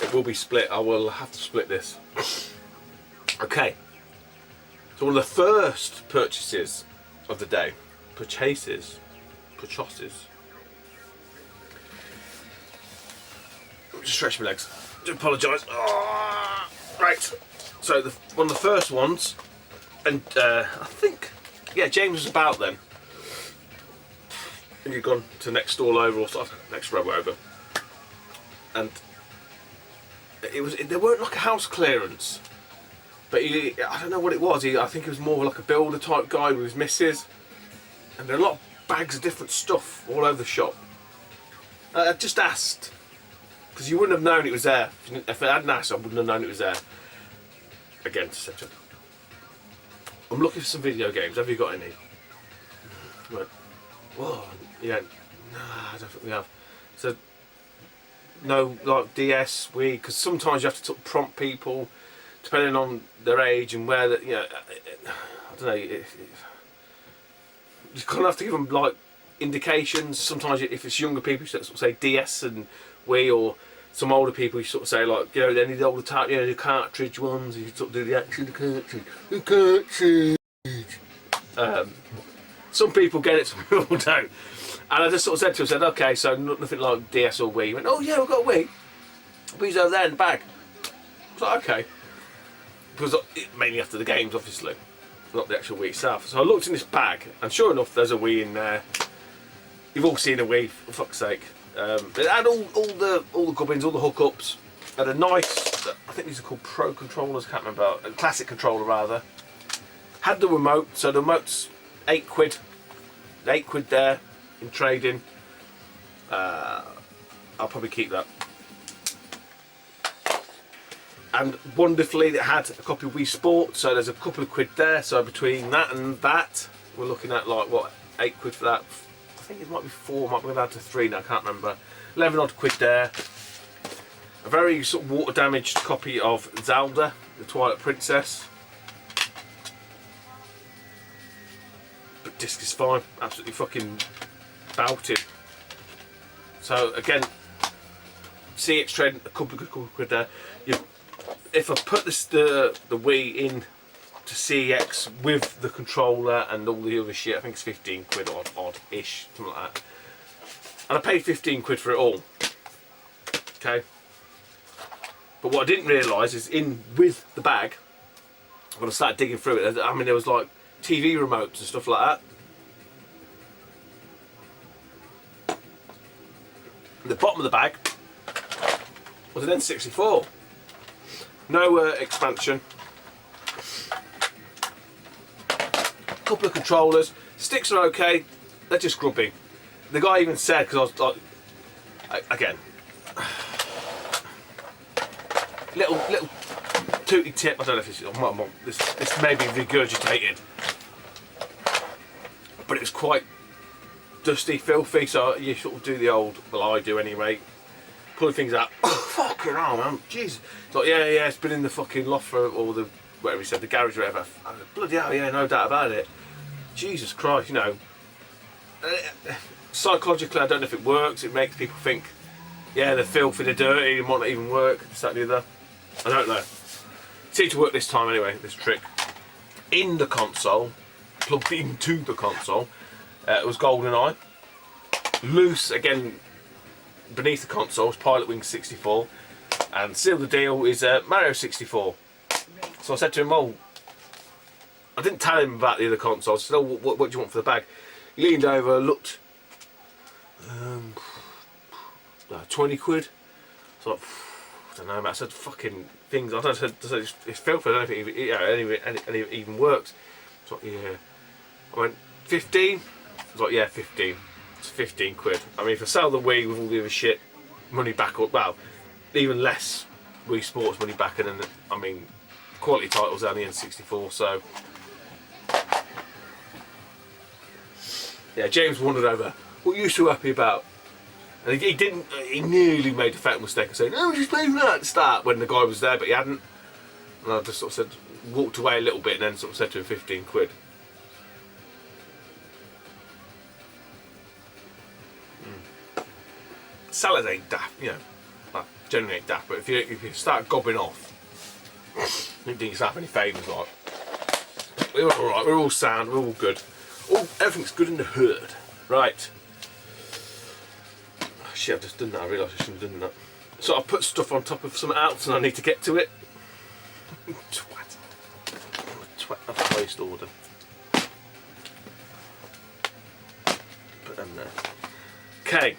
It will be split. I will have to split this. Okay. So one of the first purchases of the day. Purchases. Just stretch my legs. Do apologise. Oh, right. So one of the first ones, and I think, yeah, James was about then. And you'd gone to the next stall over, or next row over, and there weren't like a house clearance, but I don't know what it was. I think it was more like a builder type guy with his missus, and there are a lot of bags of different stuff all over the shop. I just asked, because you wouldn't have known it was there. If I hadn't asked, I wouldn't have known it was there. Again, to set up. I'm looking for some video games. Have you got any? I went, whoa, yeah, nah, I don't think we have. So, no, like DS, Wii, because sometimes you have to sort of prompt people, depending on their age and where, you know, I don't know, you kind of have to give them like indications. Sometimes if it's younger people, you sort of say DS and Wii, or some older people, you sort of say like, you know, any of the older type, you know, the cartridge ones, you sort of do the action, the cartridge. Some people get it, some people don't. And I just sort of said to him, said, okay, so nothing like DS or Wii. He went, oh yeah, we've got a Wii. Wii's over there in the bag. I was like, okay. Because mainly after the games, obviously, not the actual Wii itself. So I looked in this bag, and sure enough, there's a Wii in there. You've all seen a Wii, for fuck's sake. It had all the gubbins, all the hookups. Had a nice, I think these are called Pro controllers, can't remember, a classic controller rather. Had the remote, so the remote's £8. 8 quid there in trading. I'll probably keep that. And wonderfully, it had a copy of Wii Sports, so there's a couple of quid there. So between that and that, we're looking at like what, 8 quid for that. I think it might be 4, might be down to 3 now. I can't remember. 11 odd quid there. A very sort of water damaged copy of Zelda, the Twilight Princess. But disc is fine, absolutely fucking belted. So again, CX trading, a couple of quid there. If I put the Wii in to CX with the controller and all the other shit, I think it's 15 quid odd-ish, something like that. And I paid 15 quid for it all. Okay. But what I didn't realise is in with the bag, when I started digging through it, I mean there was like TV remotes and stuff like that. The bottom of the bag was an N64. No expansion. A couple of controllers. Sticks are okay. They're just grubby. The guy even said, because I was like, again, little tooty tip. I don't know if this may be regurgitated, but it was quite dusty, filthy. So you sort of do the old, well, I do anyway, pulling things out. Oh, fucking hell, man, jeez. It's like, yeah, it's been in the fucking loft for, or the, whatever he said, the garage or whatever. Bloody hell, yeah, no doubt about it. Jesus Christ, you know. Psychologically, I don't know if it works. It makes people think, yeah, they're filthy, they're dirty, it might not even work. This, that, and the other. I don't know. It seemed to work this time anyway, this trick. In the console, plugged into the console, it was GoldenEye. Loose, again, beneath the console was Pilot Wing 64. And seal the deal is Mario 64. So I said to him, well, I didn't tell him about the other consoles. I said, oh, what do you want for the bag? He leaned over, looked, 20 quid. So like, I don't know, man. I said, fucking things. I don't know, it's filthy. I don't know if it even works. So like, yeah. I went, 15? I was like, yeah, 15. It's 15 quid. I mean, if I sell the Wii with all the other shit, money back up, well, even less Wii Sports money back, and then, I mean, quality titles on the N64, so. Yeah, James wandered over, what are you so happy about? And he didn't, he nearly made a fatal mistake of saying, oh, just paying that at the start, when the guy was there, but he hadn't. And I just sort of said, walked away a little bit, and then sort of said to him 15 quid. Salads ain't daft, you know. generally ain't daft, but if you start gobbing off, you don't do yourself any favours, like. We're all right. We're all sound. We're all good. Everything's good in the hood. Right. Oh, shit, I've just done that. I realised I shouldn't have done that. So I put stuff on top of something else, and I need to get to it. Twat. Twat. I've placed order. Put them there. Okay.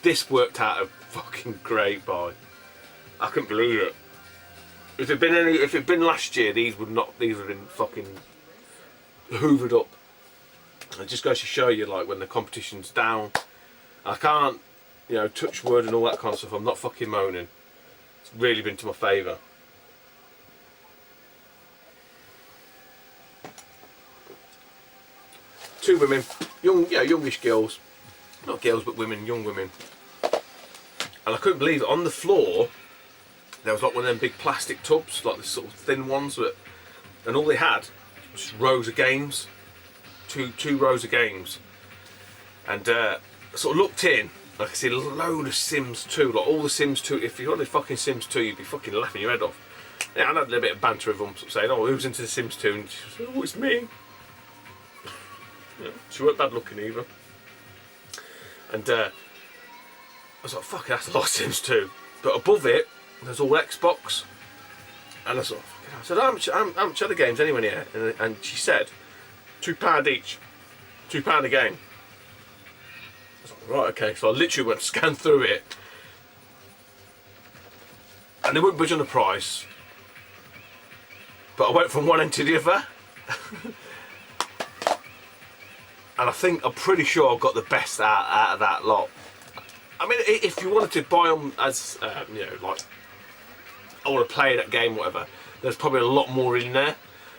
This worked out a fucking great buy. I couldn't believe it. If it'd been last year, these would have been fucking hoovered up. It just goes to show you, like, when the competition's down, I can't, you know, touch wood and all that kind of stuff. I'm not fucking moaning. It's really been to my favour. Two women, youngish girls, not girls but women, young women. And I couldn't believe it. On the floor, there was like one of them big plastic tubs, like the sort of thin ones, and all they had was rows of games, two rows of games. And I sort of looked in, I could see a load of Sims 2, like all the Sims 2. If you got the fucking Sims 2, you'd be fucking laughing your head off. Yeah, I had a little bit of banter with them, saying, "Oh, who's into the Sims 2?" And she said, "Oh, it's me." Yeah, she weren't bad looking either. And I was like, "Fuck, that's a lot of Sims 2." But above it, there's all Xbox, and I said, how much are the games anyway here? And she said, £2 each, £2 a game. I was like, right, okay. So I literally went to scan through it, and they wouldn't budge on the price. But I went from one end to the other, and I'm pretty sure I got the best out of that lot. I mean, if you wanted to buy them as, you know, like, I want to play that game, whatever, there's probably a lot more in there.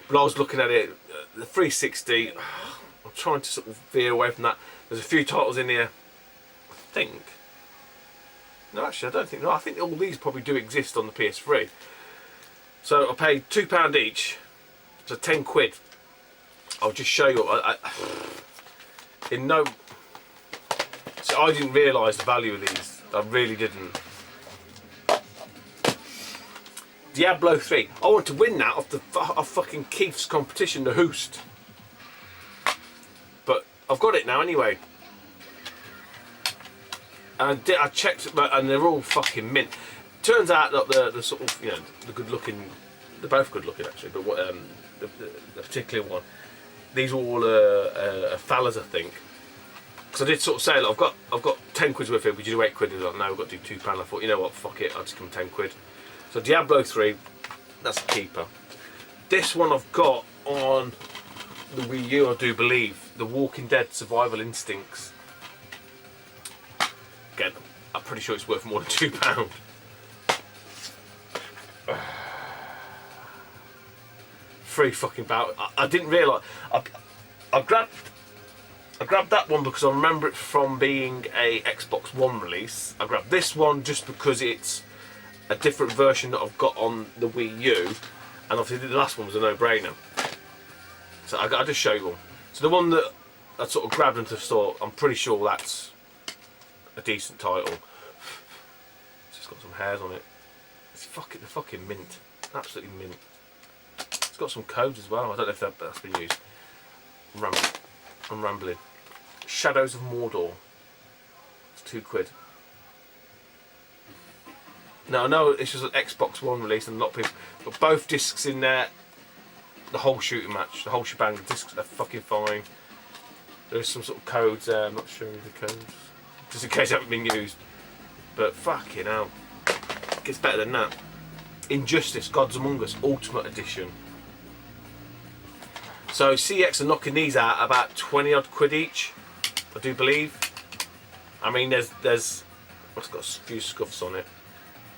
But I was looking at it, the 360, I'm trying to sort of veer away from that. There's a few titles in here, I think. No, actually, I don't think, no, I think all these probably do exist on the PS3. So I paid £2 each, so 10 quid. I'll just show you, so I didn't realise the value of these. I really didn't. Diablo 3. I want to win that off fucking Keith's competition, the Hoost. But I've got it now anyway. And I checked, and they're all fucking mint. Turns out that the sort of, you know, the good looking, they're both good looking actually, but what, the particular one, these are all fellas, I think. Because I did sort of say, look, I've got 10 quid's worth of it, would you do 8 quid? And I was like, no, we've got to do £2. I thought, you know what, fuck it, I'll just come 10 quid. So Diablo 3, that's a keeper. This one I've got on the Wii U, I do believe, The Walking Dead Survival Instincts. Again, I'm pretty sure it's worth more than £2. Free fucking bout. I didn't realise. I grabbed that one because I remember it from being a Xbox One release. I grabbed this one just because it's a different version that I've got on the Wii U, and obviously the last one was a no-brainer. So I'll just show you one. So the one that I sort of grabbed into the store, I'm pretty sure that's a decent title. It's just got some hairs on it. It's the fucking mint. Absolutely mint. It's got some codes as well. I don't know if that's been used. I'm rambling. Shadows of Mordor. It's 2 quid. Now I know this was an Xbox One release and a lot of people, but both discs in there, the whole shooting match, the whole shebang, the discs are fucking fine. There's some sort of codes there, I'm not sure of the codes, just in case they haven't been used. But fucking hell, it gets better than that. Injustice, Gods Among Us, Ultimate Edition. So CX are knocking these out about 20 odd quid each, I do believe. I mean, there's it's got a few scuffs on it.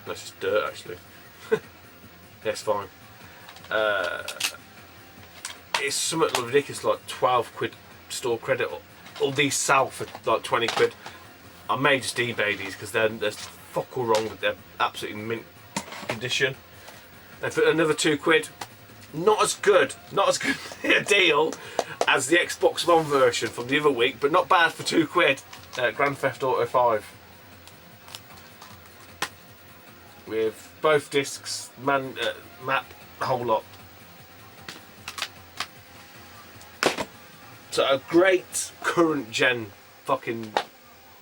No, it's just dirt actually. Yeah, it's fine. It's something ridiculous, like 12 quid store credit. All these sell for like 20 quid. I may just eBay these because there's fuck all wrong with their absolutely mint condition. And for another 2 quid, not as good a deal as the Xbox One version from the other week, but not bad for 2 quid. Grand Theft Auto 5. with both discs, map, the whole lot. So a great current gen fucking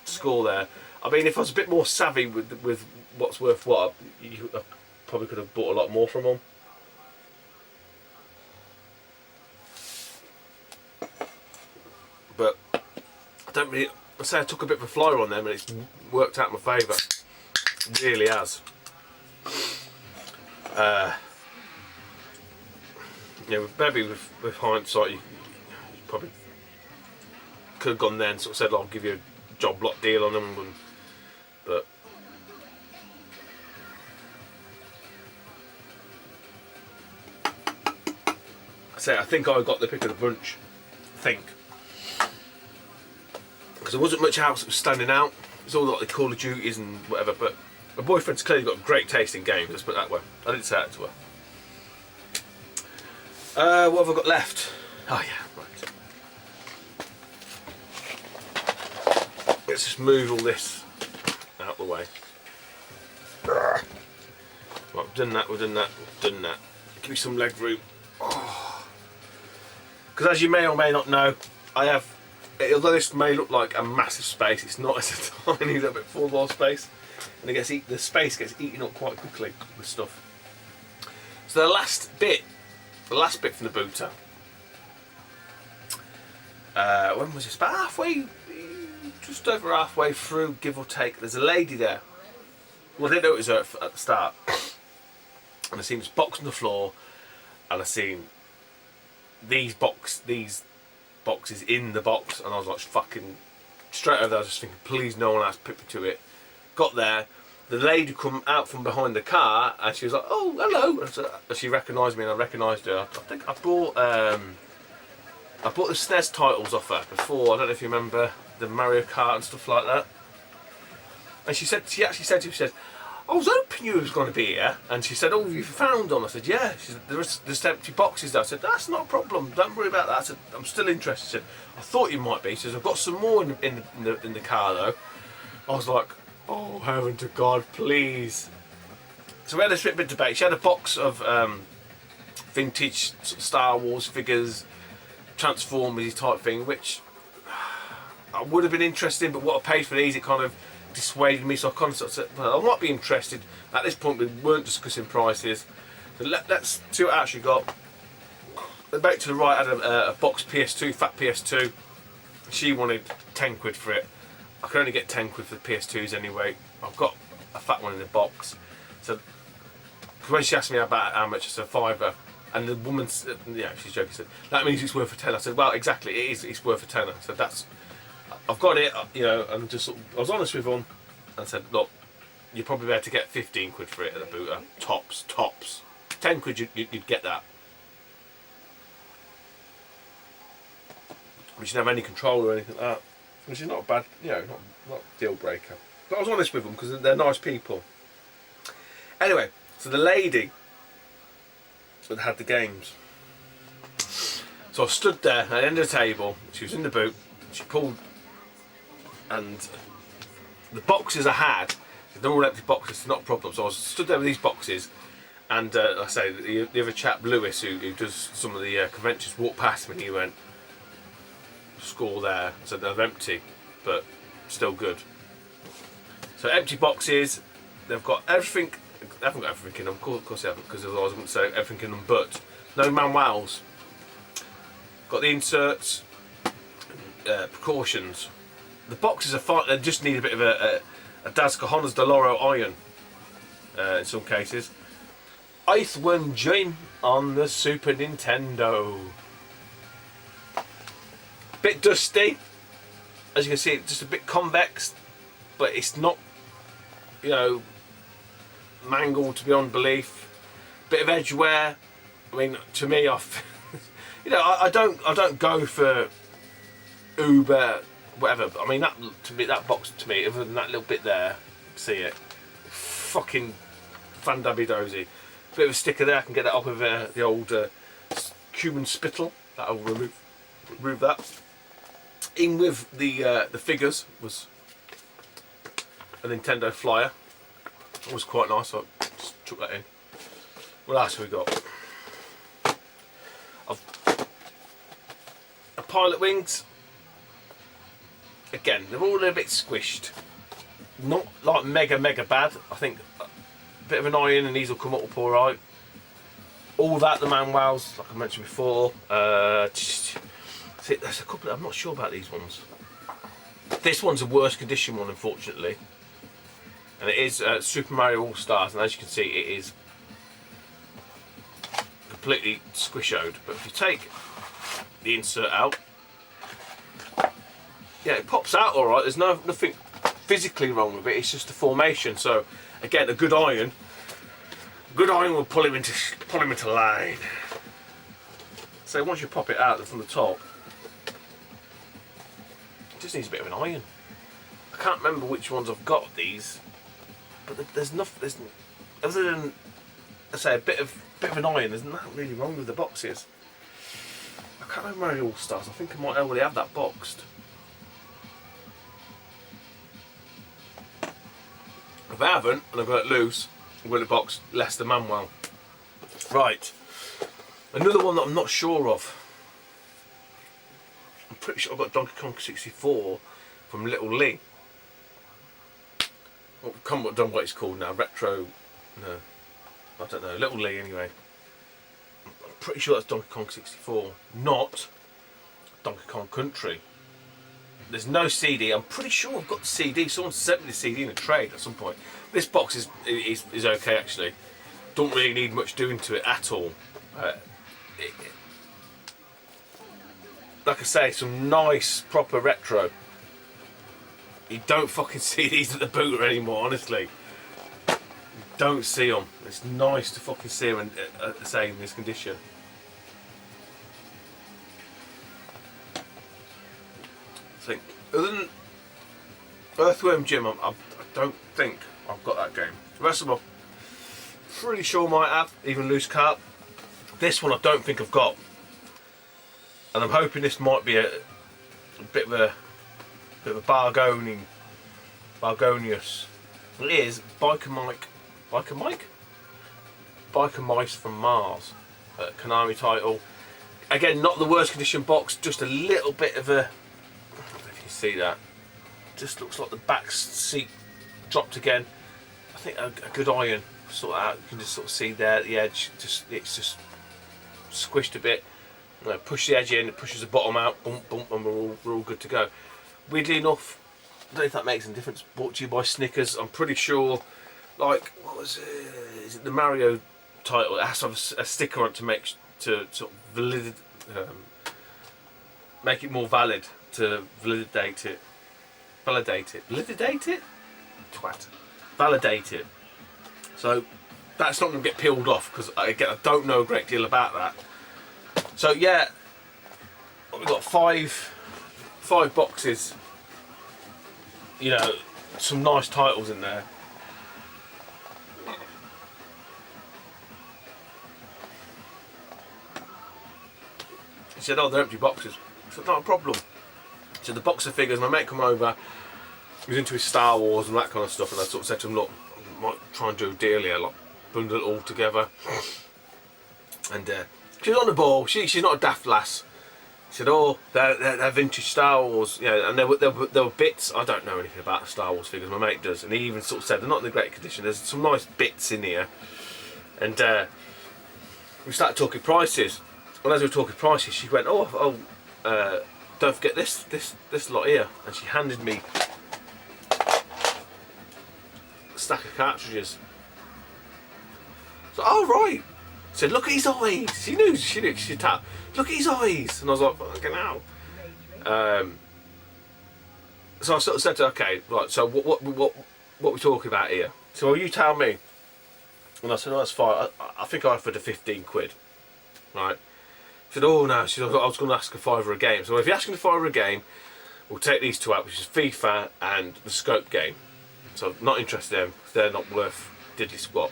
score there. I mean, if I was a bit more savvy with what's worth what, I probably could have bought a lot more from them. But I don't really. I say I took a bit of a flyer on them, and it's worked out in my favour. It really has. Maybe with hindsight, you probably could have gone there and sort of said, "I'll give you a job lot deal on them," but I think I got the pick of the bunch. I think. Because there wasn't much else that was standing out. It's all like the Call of Duties and whatever, but my boyfriend's clearly got great taste in games, let's put it that way. I didn't say that to her. What have I got left? Oh yeah, right. Let's just move all this out of the way. Right, we've done that, we've done that, we've done that. Give me some leg room. Because as you may or may not know, I have, although this may look like a massive space, it's not. It's a tiny little bit full wall space, and the space gets eaten up quite quickly with stuff. So the last bit from the booter. When was this? About halfway, just over halfway through, give or take. There's a lady there. Well, I didn't know it was her at the start, and I seen this box on the floor, and I seen these boxes in the box, and I was like, fucking straight over there. I was just thinking, please no one else put me to it. Got there, the lady come out from behind the car, and she was like, "Oh, hello." And so she recognised me, and I recognised her. I think I bought the SNES titles off her before. I don't know if you remember the Mario Kart and stuff like that. And she actually said to me, she said, "I was hoping you was going to be here." And she said, "Oh, you found them?" I said, "Yeah." She said, "There's empty boxes there." I said, "That's not a problem. Don't worry about that." I said, "I'm still interested." She said, "I thought you might be." She says, "I've got some more in the car though." I was like, "Oh, heaven to God, please." So we had this bit of debate. She had a box of vintage sort of Star Wars figures, Transformers type thing, which I would have been interested in, but what I paid for these, it kind of dissuaded me. So I kind of sort of said, well, I might be interested. At this point, we weren't discussing prices. So let's see what I actually got. The back to the right had a box PS2, fat PS2. She wanted 10 quid for it. I could only get 10 quid for the PS2s anyway. I've got a fat one in the box. So when she asked me about how much, I said £5. And the woman, yeah, she's joking, said, "That means it's worth a tenner." I said, "Well, exactly, it is. It's worth a tenner." So I've got it, and just I was honest with them and said, "Look, you're probably better to get 15 quid for it at the booter. Tops. 10 quid, you'd get that. Which didn't have any control or anything like that. Which is not a bad, not a deal breaker. But I was honest with them because they're nice people. Anyway, so the lady that had the games. So I stood there at the end of the table. She was in the boot. She pulled, and the boxes I had, they're all empty boxes. It's not a problem. So I stood there with these boxes, and like I say, the other chap, Lewis, who does some of the conventions, walked past me and he went, "Score there." I said, "They're empty, but still good." So empty boxes. They've got everything. They haven't got everything in them. Of course they haven't, because otherwise I wouldn't say everything in them. But no manuals. Got the inserts, precautions. The boxes are fine. They just need a bit of a Das Cajones de Loro iron in some cases. Ice One Gym on the Super Nintendo. Bit dusty, as you can see, just a bit convex, but it's not, mangled to beyond belief. Bit of edge wear. I mean, to me, I don't go for Uber, whatever. I mean, that box to me, other than that little bit there, see it, fucking fandabby-dozy. Bit of a sticker there. I can get that off with the old Cuban spittle. That'll remove that. In with the figures was a Nintendo flyer. It was quite nice, so I just took that in. What else have we got? A Pilot Wings. Again, they're all a little bit squished. Not like mega bad. I think a bit of an iron and these will come up alright. All that, the manuals, like I mentioned before. See, there's a couple, I'm not sure about these ones. This one's a worse condition one, unfortunately. And it is Super Mario All Stars, and as you can see, it is completely squished. But if you take the insert out, yeah, it pops out alright. There's nothing physically wrong with it, it's just a formation. So again, a good iron will pull him into line. So once you pop it out from the top, it just needs a bit of an iron. I can't remember which ones I've got of these, but there's nothing. There's other than, I say, a bit of an iron. There's nothing really wrong with the boxes. I can't remember Mario All Stars. I think I might already have that boxed. If I haven't, and I've got it loose, I'm going to box less the manual. Right, another one that I'm not sure of. I'm pretty sure I've got Donkey Kong 64 from Little Lee. Well, I can't remember what it's called now. Retro, no, I don't know. Little Lee anyway. I'm pretty sure that's Donkey Kong 64, not Donkey Kong Country. There's no CD. I'm pretty sure I've got the CD. Someone sent me the CD in a trade at some point. This box is okay actually. Don't really need much doing to it at all. Like I say, some nice proper retro. You don't fucking see these at the booter anymore, honestly. You don't see them. It's nice to fucking see them say in this condition. Other than Earthworm Jim, I don't think I've got that game. The rest of them, I'm pretty sure I might have, even loose cart. This one I don't think I've got, and I'm hoping this might be a bit of a bargonious. It is Biker Mice from Mars, Konami title. Again, not the worst condition box, just a little bit of a. See that? Just looks like the back seat dropped again. I think a good iron sort of out. You can just sort of see there at the edge. It's just squished a bit. You know, push the edge in, it pushes the bottom out. Bump, bump, and we're all good to go. Weirdly enough, I don't know if that makes any difference. Brought to you by Snickers. I'm pretty sure. Like, what was it? Is it the Mario title? It has to have a sticker on it to make sort of make it more valid. To validate it. Twat. Validate it. So that's not going to get peeled off because I don't know a great deal about that. So yeah, we've got five boxes. You know, some nice titles in there. He said, "Oh, they're empty boxes." I said, "Not a problem." So the box of figures, my mate come over, he was into his Star Wars and that kind of stuff, and I sort of said to him, look, I might try and do a deal here, like bundle it all together. And she was on the ball, she's not a daft lass. She said, oh, they're vintage Star Wars, yeah, and there were bits, I don't know anything about the Star Wars figures, my mate does, and he even sort of said they're not in the great condition, there's some nice bits in here. And we started talking prices, and as we were talking prices, she went, don't forget this lot here, and she handed me a stack of cartridges. So, oh right. She said, look at his eyes. She knew. She tapped. Look at his eyes, and I was like, fucking hell. So I sort of said to her, okay, right. So what we talking about here? So well, you tell me. And I said, oh, that's fine. I think I offered her 15 quid, right? She said, oh no, she said, I was going to ask a £5 a game. So if you're asking a £5 a game, we'll take these two out, which is FIFA and the Scope game. So I'm not interested in them, because they're not worth diddly squat.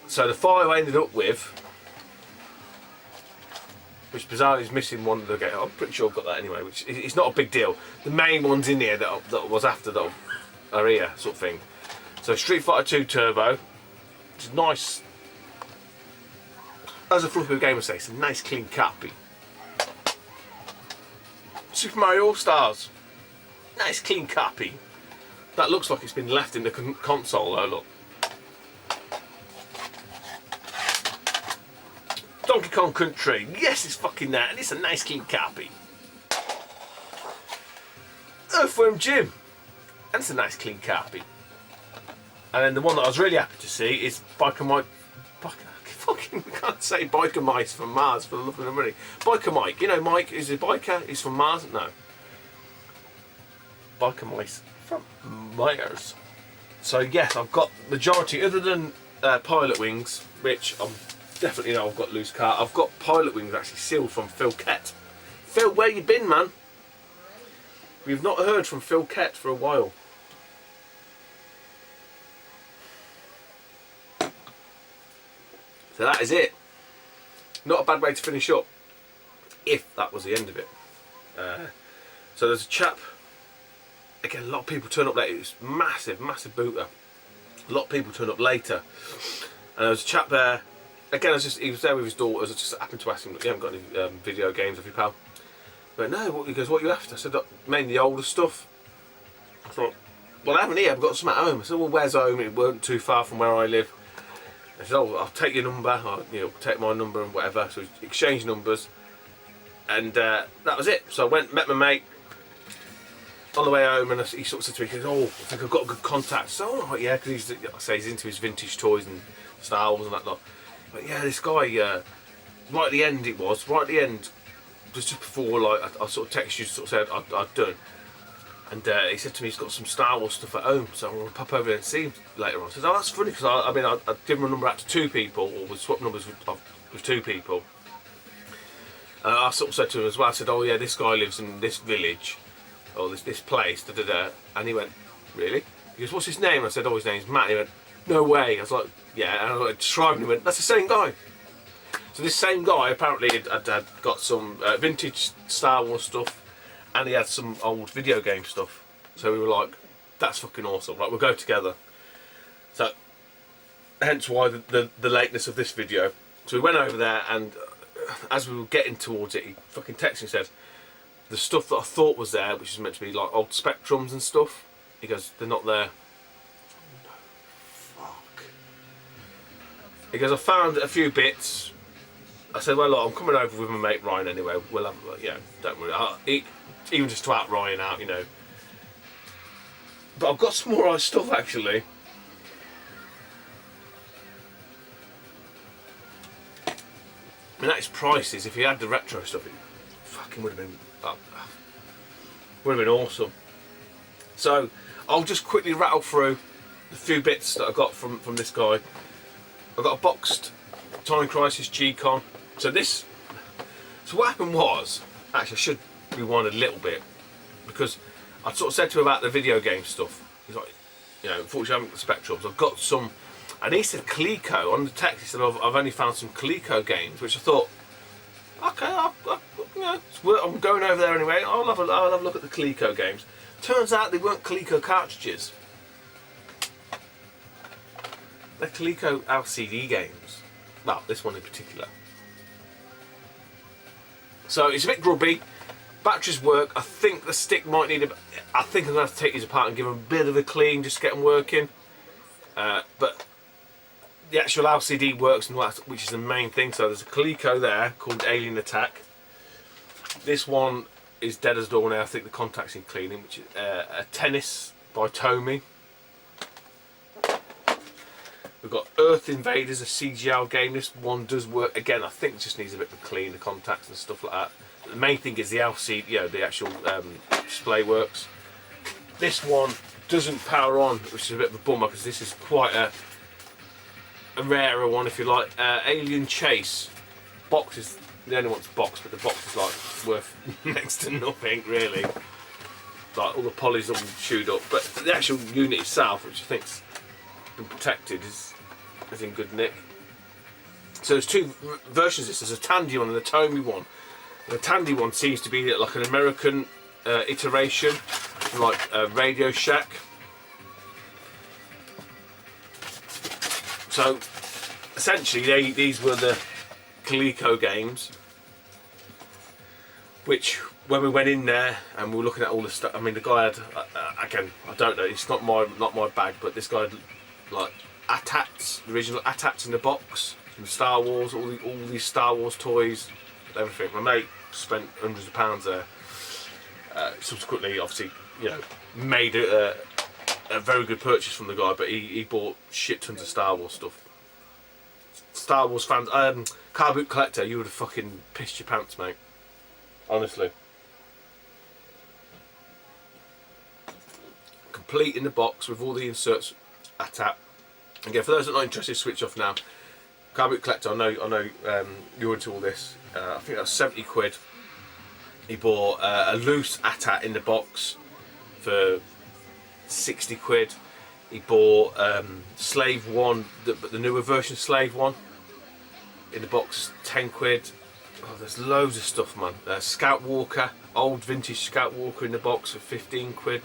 So the 5 I ended up with, which bizarrely is missing one of the games. I'm pretty sure I've got that anyway, which it's not a big deal. The main ones in here that I was after that are here, sort of thing. So Street Fighter 2 Turbo, it's nice. As a fluffy game would say, it's a nice clean copy. Super Mario All Stars, nice clean copy. That looks like it's been left in the console though, look. Donkey Kong Country, yes it's fucking that, and it's a nice clean copy. Earthworm Jim, and it's a nice clean copy. And then the one that I was really happy to see is Biker Mike. Fucking can't say Biker Mice from Mars for the love of the money. Biker Mike, you know Mike is a biker, he's from Mars? No. Biker Mice from Mars. So yes, I've got majority, other than Pilot Wings, which I'm definitely know I've got loose car. I've got Pilot Wings actually sealed from Phil Kett. Phil, where you been, man? We've not heard from Phil Kett for a while. So that is it. Not a bad way to finish up, if that was the end of it. So there's a chap, again a lot of people turn up late, it was massive booter. A lot of people turn up later. And there was a chap there, again he was there with his daughters, I just happened to ask him, you haven't got any video games have you, pal? But no, he goes, what are you after? I said, mainly the older stuff. I thought, well I haven't here, I've got some at home. I said, well where's home? It weren't too far from where I live. I said, oh, I'll take your number, or, take my number and whatever. So we exchanged numbers, and that was it. So I went, met my mate on the way home, and he sort of said to me, he goes, oh, I think I've got a good contact. So, oh, yeah, because he's into his vintage toys and Star Wars and that lot. But yeah, this guy, right at the end just before like I sort of texted you, sort of said I'd done. And he said to me he's got some Star Wars stuff at home, so I'm going to pop over there and see him later on. I said, oh that's funny, because I'd given my number out to 2 people, or we swapped numbers with 2 people. I sort of said to him as well, I said, oh yeah, this guy lives in this village, or this place, da da da. And he went, really? He goes, what's his name? I said, oh his name's Matt. And he went, no way. I was like, yeah, and I like, described him, he went, that's the same guy. So this same guy apparently had got some vintage Star Wars stuff, and he had some old video game stuff. So we were like, that's fucking awesome, right, we'll go together. So, hence why the lateness of this video. So we went over there, and as we were getting towards it, he fucking texted me and said, the stuff that I thought was there, which is meant to be like old Spectrums and stuff, he goes, they're not there. No, fuck. He goes, I found a few bits. I said, well look, I'm coming over with my mate Ryan anyway, we'll have, don't worry, even just to out Ryan out, But I've got some more ice stuff actually. I mean, that is prices. If you had the retro stuff, it fucking would have been awesome. So I'll just quickly rattle through the few bits that I got from this guy. I got a boxed Time Crisis G-Con. So what happened was, actually I should rewind a little bit, because I sort of said to him about the video game stuff. He's like, unfortunately I haven't got the Spectrums, I've got some, and he said Coleco, on the text he said I've only found some Coleco games, which I thought, okay, I'm going over there anyway, I'll have a look at the Coleco games. Turns out they weren't Coleco cartridges, they're Coleco LCD games, well this one in particular. So it's a bit grubby. Batteries work. I think the stick might need I think I'm going to have to take these apart and give them a bit of a clean just to get them working. But the actual LCD works, and which is the main thing. So there's a Coleco there called Alien Attack. This one is dead as door now. I think the contact's in cleaning, which is a Tennis by Tomy. We've got Earth Invaders, a CGL game. This one does work. Again, I think it just needs a bit of a clean, the contacts and stuff like that. But the main thing is the LCD, the actual display works. This one doesn't power on, which is a bit of a bummer, because this is quite a rarer one, if you like. Alien Chase. Box is the only one's boxed, but the box is like worth next to nothing, really. Like all the poly's all chewed up, but the actual unit itself, which I think's been protected, is in good nick. So there's 2 versions of this. There's a Tandy one and a Tomy one. And the Tandy one seems to be like an American iteration, like Radio Shack. So essentially, these were the Coleco games, which when we went in there and we were looking at all the stuff, I mean, the guy had again, I don't know, it's not my bag, but this guy had like AT-ATs, the original AT-ATs in the box from Star Wars, all these Star Wars toys, everything. My mate spent hundreds of pounds there. Subsequently, obviously, you know, made a very good purchase from the guy, but he bought shit tons of Star Wars stuff. Star Wars fans, car boot collector, you would have fucking pissed your pants, mate. Honestly. Complete in the box with all the inserts AT-AT. Again, for those that are not interested, switch off now. Car boot collector, I know you're into all this. I think that was 70 quid. He bought a loose AT-AT in the box for 60 quid. He bought Slave 1, the newer version Slave 1 in the box, 10 quid. Oh, there's loads of stuff, man. Scout Walker, old vintage Scout Walker in the box for 15 quid.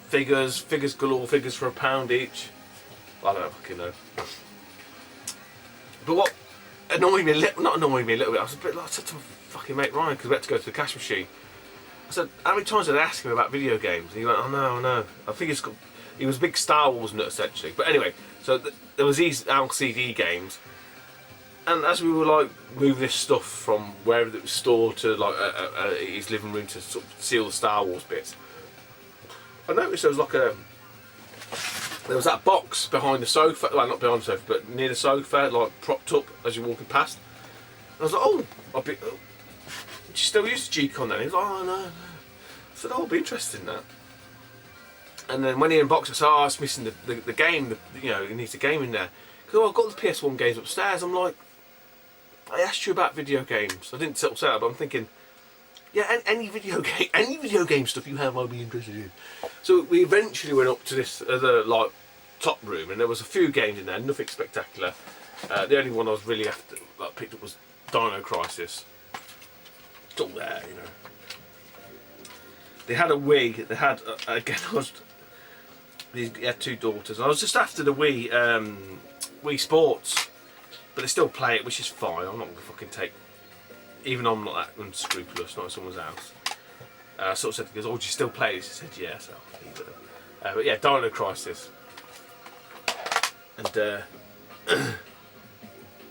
Figures galore, figures for £1 each. I don't fucking know. But what annoyed me, not annoyed me a little bit, I was a bit like, I said to my fucking mate Ryan, because we had to go to the cash machine. I said, how many times did I ask him about video games? And he went, oh no. I think he was a big Star Wars nut essentially. But anyway, so there was these LCD games, and as we were like moving this stuff from wherever it was stored to like his living room to sort of see all the Star Wars bits, I noticed there was like there was that box behind the sofa, well not behind the sofa, but near the sofa, like propped up as you're walking past. And I was like, oh, do you still use the G-Con then? He was like, oh no. I said, oh, I'll be interested in that. And then when he unboxed it, I said, oh, it's missing the game, you know, it needs a game in there. Because I've got the PS1 games upstairs. I'm like, I asked you about video games. I didn't say that, but I'm thinking, yeah, any video game stuff you have, I'll be interested in. So we eventually went up to this other like top room, and there was a few games in there, nothing spectacular. The only one I was really picked up was Dino Crisis. It's all there, you know. They had a Wii. They had again. He had two daughters. I was just after the Wii Sports, but they still play it, which is fine. I'm not gonna fucking take. Even though I'm not that unscrupulous, not in someone's house. I sort of said, he goes, oh, do you still play this? He said, yeah, so I'll leave it. But yeah, Dino Crisis. And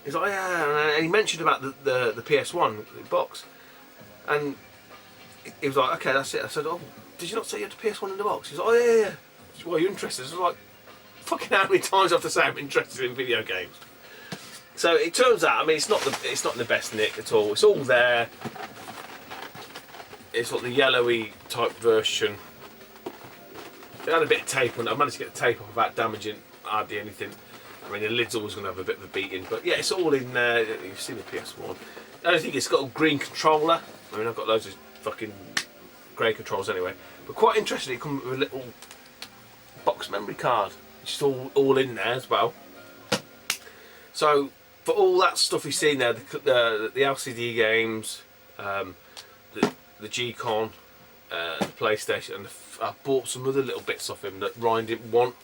he's like, yeah, and he mentioned about the PS1 box. And he was like, okay, that's it. I said, oh, did you not say you had the PS1 in the box? He's like, oh, yeah. Well, are you interested? I was like, fucking how many times do I have to say I'm interested in video games? So it turns out, I mean, it's not the best nick at all. It's all there. It's like the yellowy type version. It had a bit of tape on it. I managed to get the tape off without damaging hardly anything. I mean, the lid's always going to have a bit of a beating, but yeah, it's all in there. You've seen the PS1. I don't think it's got a green controller. I mean, I've got loads of fucking grey controls anyway. But quite interesting, it comes with a little box memory card, which is all in there as well. So for all that stuff you've seen there, the LCD games, the G-Con, the PlayStation, and I bought some other little bits off him that Ryan didn't want.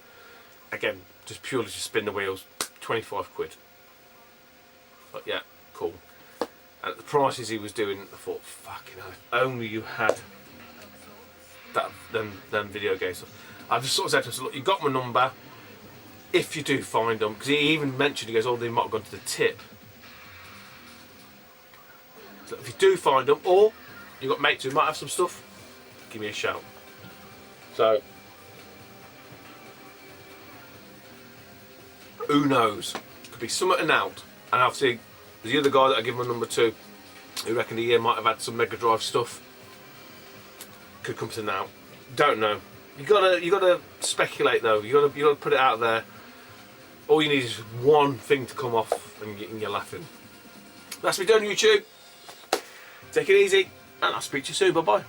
Again, just purely to spin the wheels, 25 quid. But yeah, cool. And at the prices he was doing, I thought, fucking hell, if only you had them video games. I just sort of said to him, look, you got my number. If you do find them, because he even mentioned, he goes, oh, they might have gone to the tip. So if you do find them, or you've got mates who might have some stuff, give me a shout. So, who knows? Could be something and out. And obviously, the other guy that I give my number to, who reckoned he might have had some Mega Drive stuff, could come to now. Don't know. You gotta speculate though. You gotta put it out there. All you need is one thing to come off, and you're laughing. That's me done, YouTube. Take it easy, and I'll speak to you soon. Bye bye.